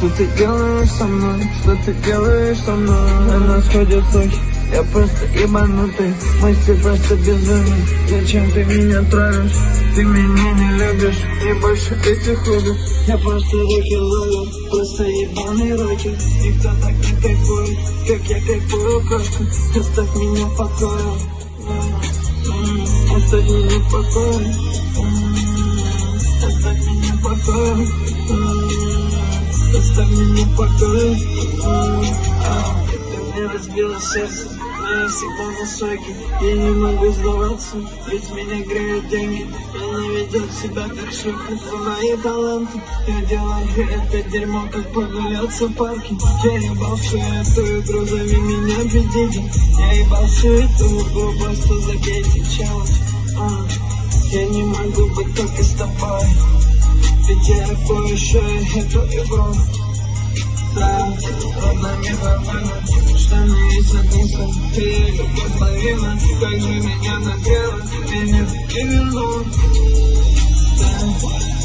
Что ты делаешь со мной? Что ты делаешь со мной? На нас ходят слухи, я просто ебанутый. Мысли просто безумный. Зачем ты меня травишь? Ты меня не любишь. Не больше этих хобби. Я просто руки ловлю. Просто ебаный рокер. Никто так не кайфует, как я кайфую, кошка. Оставь меня в покое. Оставь меня в покое. Оставь меня в покое. Оставь меня в покое. Ты мне разбила сердце, но я всегда на шаге. Я не могу сдаваться, ведь меня греют деньги. Она ведет себя как шлюха за мои таланты. Я делаю это дерьмо, как прогуляться в парке. Я ебал всю эту игру, зови меня победитель. Я ебал всю эту игру, просто забейте челлендж. Я не могу быть только с тобой, ведь я еще эту игру. Да, родными глазами, штаны и задница. Ты любовь лавина, как же меня нагрела. Меня и вернул. Да.